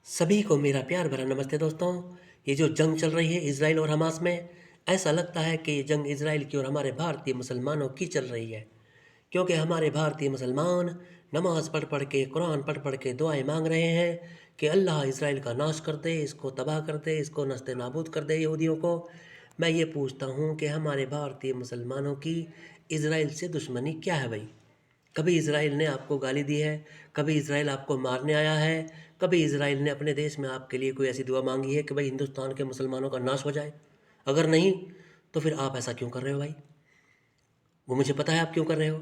सभी को मेरा प्यार भरा नमस्ते दोस्तों। ये जो जंग चल रही है इजराइल और हमास में, ऐसा लगता है कि ये जंग इजराइल की और हमारे भारतीय मुसलमानों की चल रही है। क्योंकि हमारे भारतीय मुसलमान नमाज पढ़ पढ़ के, कुरान पढ़ पढ़ के दुआएं मांग रहे हैं कि अल्लाह इजराइल का नाश कर दे, इसको तबाह कर दे, इसको नस्ते नाबूद कर दे यहूदियों को। मैं ये पूछता हूँ कि हमारे भारतीय मुसलमानों की इजराइल से दुश्मनी क्या है भाई? कभी इज़राइल ने आपको गाली दी है? कभी इज़राइल आपको मारने आया है? कभी इज़राइल ने अपने देश में आपके लिए कोई ऐसी दुआ मांगी है कि भाई हिंदुस्तान के मुसलमानों का नाश हो जाए? अगर नहीं, तो फिर आप ऐसा क्यों कर रहे हो भाई? वो मुझे पता है आप क्यों कर रहे हो।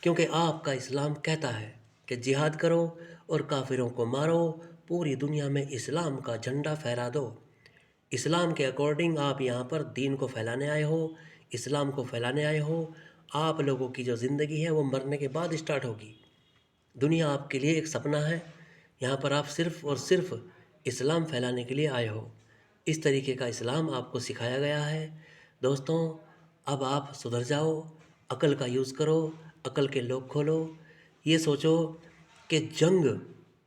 क्योंकि आपका इस्लाम कहता है कि जिहाद करो और काफिरों को मारो, पूरी दुनिया में इस्लाम का झंडा फहरा दो। इस्लाम के अकॉर्डिंग आप यहाँ पर दीन को फैलाने आए हो, इस्लाम को फैलाने आए हो। आप लोगों की जो ज़िंदगी है वो मरने के बाद स्टार्ट होगी। दुनिया आपके लिए एक सपना है। यहाँ पर आप सिर्फ़ और सिर्फ़ इस्लाम फैलाने के लिए आए हो। इस तरीके का इस्लाम आपको सिखाया गया है। दोस्तों, अब आप सुधर जाओ, अक्ल का यूज़ करो, अक्ल के लोग खोलो। ये सोचो कि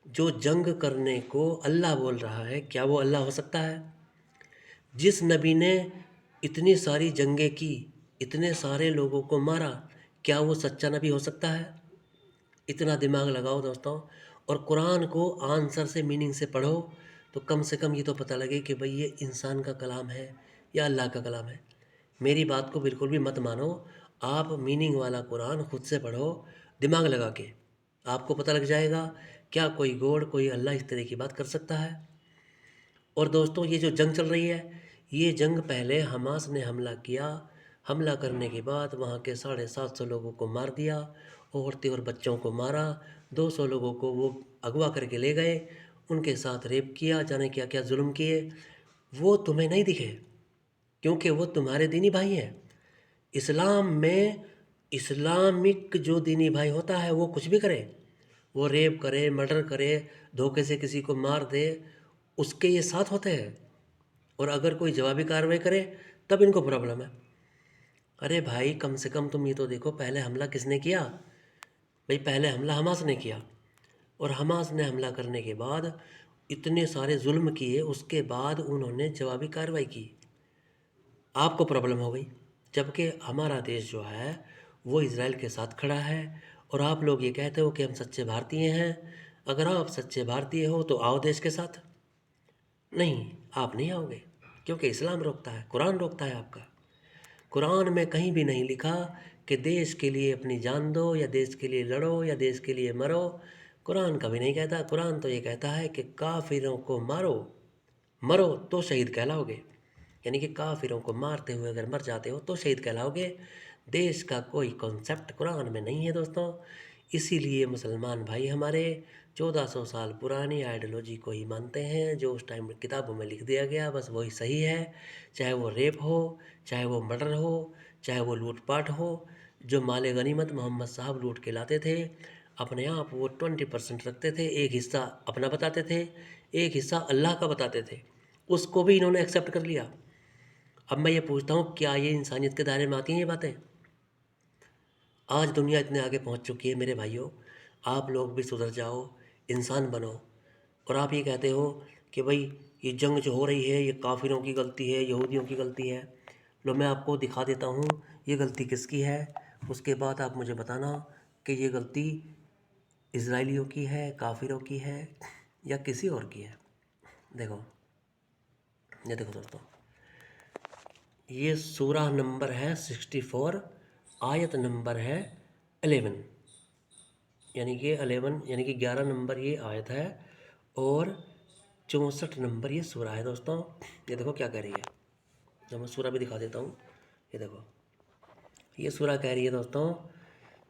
जो जंग करने को अल्लाह बोल रहा है, क्या वो अल्लाह हो सकता है? जिस नबी ने इतनी सारी जंगें की, इतने सारे लोगों को मारा, क्या वो सच्चा नबी हो सकता है? इतना दिमाग लगाओ दोस्तों, और कुरान को आंसर से, मीनिंग से पढ़ो, तो कम से कम ये तो पता लगे कि भाई ये इंसान का कलाम है या अल्लाह का कलाम है। मेरी बात को बिल्कुल भी मत मानो। आप मीनिंग वाला कुरान खुद से पढ़ो, दिमाग लगा के। आपको पता लग जाएगा क्या कोई गॉड, कोई अल्लाह इस तरह की बात कर सकता है। और दोस्तों, ये जो जंग चल रही है, ये जंग पहले हमास ने हमला किया। हमला करने के बाद वहाँ के 750 लोगों को मार दिया, औरतें और बच्चों को मारा। 200 लोगों को वो अगवा करके ले गए, उनके साथ रेप किया, जाने क्या क्या जुल्म किए। वो तुम्हें नहीं दिखे, क्योंकि वो तुम्हारे दीनी भाई हैं। इस्लाम में इस्लामिक जो दीनी भाई होता है वो कुछ भी करे, वो रेप करे, मर्डर करे, धोखे से किसी को मार दे, उसके ये साथ होते हैं। और अगर कोई जवाबी कार्रवाई करे तब इनको प्रॉब्लम है। अरे भाई, कम से कम तुम ये तो देखो, पहले हमला किसने किया? भाई पहले हमला हमास ने किया, और हमास ने हमला करने के बाद इतने सारे जुल्म किए, उसके बाद उन्होंने जवाबी कार्रवाई की, आपको प्रॉब्लम हो गई। जबकि हमारा देश जो है वो इज़राइल के साथ खड़ा है, और आप लोग ये कहते हो कि हम सच्चे भारतीय हैं। अगर आप सच्चे भारतीय हो तो आओ देश के साथ। नहीं, आप नहीं आओगे, क्योंकि इस्लाम रोकता है, कुरान रोकता है आपका। कुरान में कहीं भी नहीं लिखा कि देश के लिए अपनी जान दो, या देश के लिए लड़ो, या देश के लिए मरो। कुरान कभी नहीं कहता। कुरान तो ये कहता है कि काफिरों को मारो, मरो तो शहीद कहलाओगे। यानी कि काफिरों को मारते हुए अगर मर जाते हो तो शहीद कहलाओगे। देश का कोई कॉन्सेप्ट कुरान में नहीं है दोस्तों। इसीलिए मुसलमान भाई हमारे 1400 साल पुरानी आइडियोलॉजी को ही मानते हैं, जो उस टाइम किताबों में लिख दिया गया बस वही सही है। चाहे वो रेप हो, चाहे वो मर्डर हो, चाहे वो लूटपाट हो। जो माले गनीमत मोहम्मद साहब लूट के लाते थे, अपने आप वो 20% रखते थे, एक हिस्सा अपना बताते थे, एक हिस्सा अल्लाह का बताते थे। उसको भी इन्होंने एक्सेप्ट कर लिया। अब मैं ये पूछता हूँ, क्या ये इंसानियत के दायरे में आती हैं ये बातें? आज दुनिया इतने आगे पहुँच चुकी है मेरे भाइयों, आप लोग भी सुधर जाओ, इंसान बनो। और आप ये कहते हो कि भाई ये जंग जो हो रही है ये काफिरों की गलती है, यहूदियों की गलती है। लो मैं आपको दिखा देता हूँ ये गलती किसकी है, उसके बाद आप मुझे बताना कि ये गलती इजराइलियों की है, काफिरों की है, या किसी और की है। देखो, ये देखो दोस्तों, ये सूरह नंबर है 64, आयत नंबर है 11। यानी कि 11 यानी कि 11 नंबर ये आयत है, और 64 नंबर ये सूरह है दोस्तों। ये देखो क्या कह रही है, जो मैं सूरह भी दिखा देता हूँ। ये देखो, ये सूरह कह रही है दोस्तों,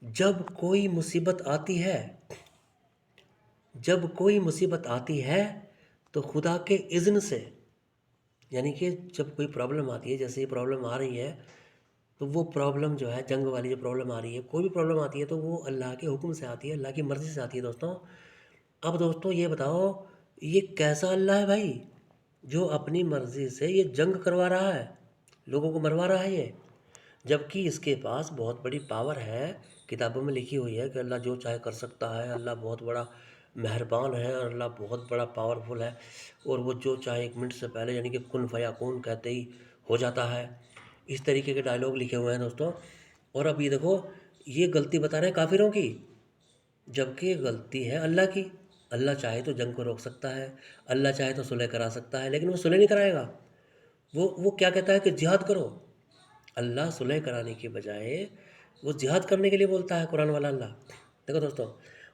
जब कोई मुसीबत आती है, जब कोई मुसीबत आती है तो खुदा के इज़्न से, यानी कि जब कोई प्रॉब्लम आती है, जैसे ये प्रॉब्लम आ रही है, तो वो प्रॉब्लम जो है, जंग वाली जो प्रॉब्लम आ रही है, कोई भी प्रॉब्लम आती है तो वो अल्लाह के हुक्म से आती है, अल्लाह की मर्ज़ी से आती है दोस्तों। अब दोस्तों ये बताओ, ये कैसा अल्लाह है भाई, जो अपनी मर्ज़ी से ये जंग करवा रहा है, लोगों को मरवा रहा है ये, जबकि इसके पास बहुत बड़ी पावर है। किताबों में लिखी हुई है कि अल्लाह जो चाहे कर सकता है, अल्लाह बहुत बड़ा मेहरबान है और अल्लाह बहुत बड़ा पावरफुल है, और वो जो चाहे 1 मिनट से पहले यानी कि कुन फयाकून कहते ही हो जाता है। इस तरीके के डायलॉग लिखे हुए हैं दोस्तों। और अब ये देखो, ये गलती बता रहे हैं काफिरों की, जबकि ये गलती है अल्लाह की। अल्लाह चाहे तो जंग को रोक सकता है, अल्लाह चाहे तो सुलह करा सकता है, लेकिन वो सुलह नहीं कराएगा। वो क्या कहता है कि जिहाद करो। अल्लाह सुलह कराने के बजाय वो जिहाद करने के लिए बोलता है, कुरान वाला अल्लाह। देखो दोस्तों,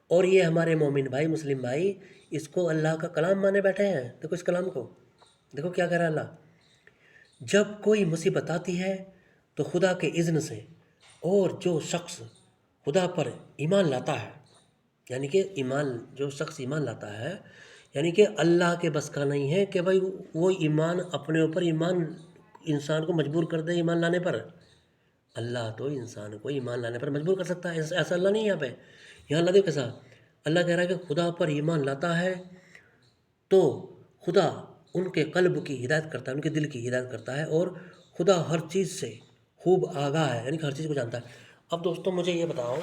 और ये हमारे मोमिन भाई, मुस्लिम भाई, इसको अल्लाह का कलाम माने बैठे हैं। देखो इस कलाम को, देखो क्या कह रहा है अल्लाह। जब कोई मुसीबत आती है तो खुदा के इज़्न से, और जो शख्स खुदा पर ईमान लाता है, यानी कि ईमान, जो शख्स ईमान लाता है, यानी कि अल्लाह के बस का नहीं है कि भाई वो ईमान अपने ऊपर, ईमान इंसान को मजबूर कर दे ईमान लाने पर। अल्लाह तो इंसान को ईमान लाने पर मजबूर कर सकता है, ऐसा अल्लाह नहीं है यहाँ पे। यहाँ अल्लाह देखो कैसा, अल्लाह कह रहा है कि खुदा पर ईमान लाता है तो खुदा उनके कल्ब की हिदायत करता है, उनके दिल की हिदायत करता है, और खुदा हर चीज़ से खूब आगाह है, यानी कि हर चीज़ को जानता है। अब दोस्तों मुझे ये बताओ,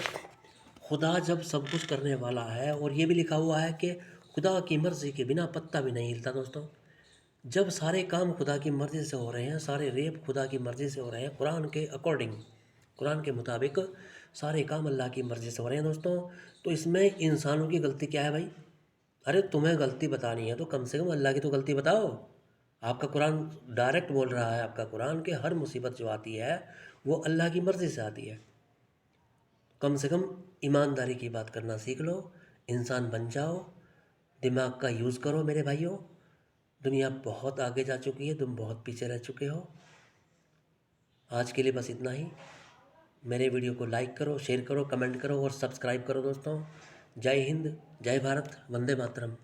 खुदा जब सब कुछ करने वाला है, और ये भी लिखा हुआ है कि खुदा की मर्ज़ी के बिना पत्ता भी नहीं हिलता दोस्तों। जब सारे काम खुदा की मर्ज़ी से हो रहे हैं, सारे रेप खुदा की मर्ज़ी से हो रहे हैं, कुरान के अकॉर्डिंग, कुरान के मुताबिक सारे काम अल्लाह की मर्ज़ी से हो रहे हैं दोस्तों, तो इसमें इंसानों की गलती क्या है भाई? अरे तुम्हें गलती बतानी है तो कम से कम अल्लाह की तो गलती बताओ। आपका कुरान डायरेक्ट बोल रहा है, आपका कुरान, कि हर मुसीबत जो आती है वो अल्लाह की मर्ज़ी से आती है। कम से कम ईमानदारी की बात करना सीख लो, इंसान बन जाओ, दिमाग का यूज़ करो मेरे भाइयों। दुनिया बहुत आगे जा चुकी है, तुम बहुत पीछे रह चुके हो। आज के लिए बस इतना ही। मेरे वीडियो को लाइक करो, शेयर करो, कमेंट करो और सब्सक्राइब करो दोस्तों। जय हिंद, जय भारत, वंदे मातरम।